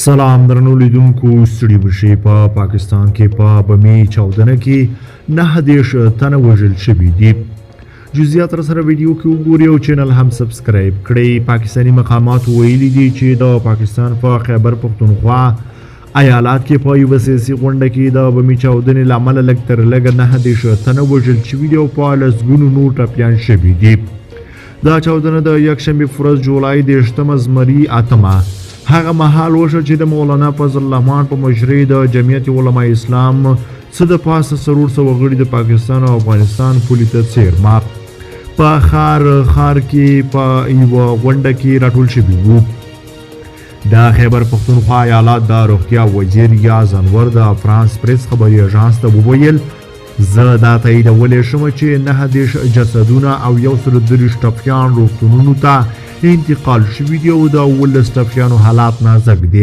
سلام درنو لیدونکو ستړي بشي په پاکستان کې په بمي چاودنه کې 9 تنه وژل شوي دي. جزئیات سره ویډیو کې وګورئ او چینل هم سبسکرایب کړئ. پاکستانی مقامات ویلي دي چې د پاکستان په خیبر پختونخوا ایالات کې په یوه سیاسي غونډه کې د بمي چاودنې له امله لږ تر لږه 9 تنه وژل شوي دي او په لسګونو نور ټپیان شوي دي. دا چاودنه د یکشنبې په ورځ جولای 10 زمري 8 هغه مهال وشو چې د مولانا فضل الرحمن په مشرۍ د جمعیت علماء اسلام څه د پاسه 400 غړي د پاکستان او افغانستان پولې ته څیرمه په ښار کې په یوه غونډه کې راټول شوي وو. د خیبر پختونخوا ایالات د روغتیا وزیر یاز انور د فرانس پریس خبري اژانس ته وویل زه دا تاییدولی شم چې 9 جسدونه او 130 ټپیان روغتونونو ته انتقال شوي دي او د 18 ټپیانو حالات نازک دي.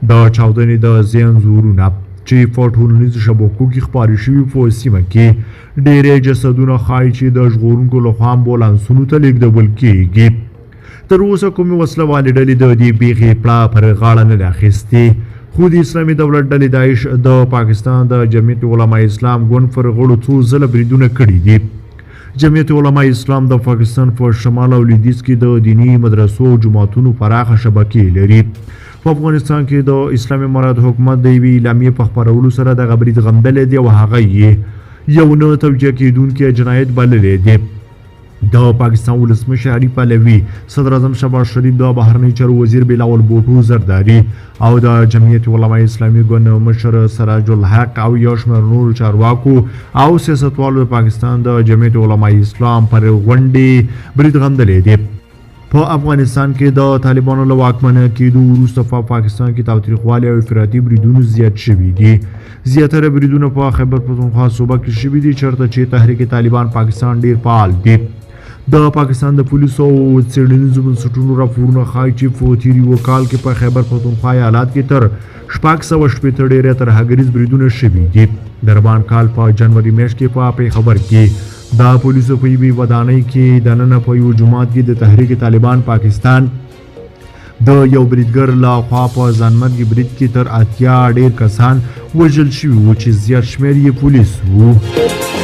د چاودنې د زیانزورونه چې په ټولنیزو شبکو کې خپاره شوي په سیمه کې ډېری جسدونه ښایي چې د ژغورونکو لخوا امبولانسونو ته لیږدول کیږي. تر اوسه کومې وسله والې ډلې د دې پیښې پړه پر غاړه نه ده اخیستې، خو د اسلامي دولت ډلې داعش د پاکستان د جمعیت علماء اسلام ګوند پر غړو څو ځله بریدونه کړي دي. جمعیت علماء اسلام د پاکستان په شمال او لویدیځ کې د دینی مدرسو او جماعتونو پراخه شبکې لري. په افغانستان کې د اسلامي امارت حکومت د یوې اعلامیې په خپرولو سره دغه برید غندلی دی او هغه یې یو نه توجیه کېدونکی جنایت بللی دی. د پاکستان ولسمشر عارف علوي، صدر اعظم شهباز شریف، د بهرنیو چارو وزیر بلاول بوټو زرداری او د جمعیت علماء اسلامي ګوند مشر سراج الحق او یو شمېر نورو چارواکو او سیاستوالو د پاکستان د جمعیت علماء اسلام پر غونډې برید غندلی دی. په افغانستان کې د طالبانو له واکمنه کېدو وروسته په پاکستان کې تاوتریخوالي او افراطي بریدونو زیات شوي دي. زیاتره بریدونه په خیبر پختونخوا صوبه کې شوي دي چېرته چې تحریک طالبان پاکستان ډیر فعال دي. د پاکستان د پولیسو او څېړنیزو بنسټونو راپورونه ښایي چې په تېر یوه کال کې په خیبر پختونخوا ایالات کې تر 660 ډېری ترهګریز بریدونه شوي دي. د ربان کال په جنوري میاشت کې په پیښور کې د پولیسو په یوې ودانۍ کې دننه په یو جومات کې د تحریک طالبان پاکستان د یو بریدګر له خوا په ځانمرګي برید کې تر 80 ډېر کسان وژل شوي وو چې زیات شمېر یې پولیس وو.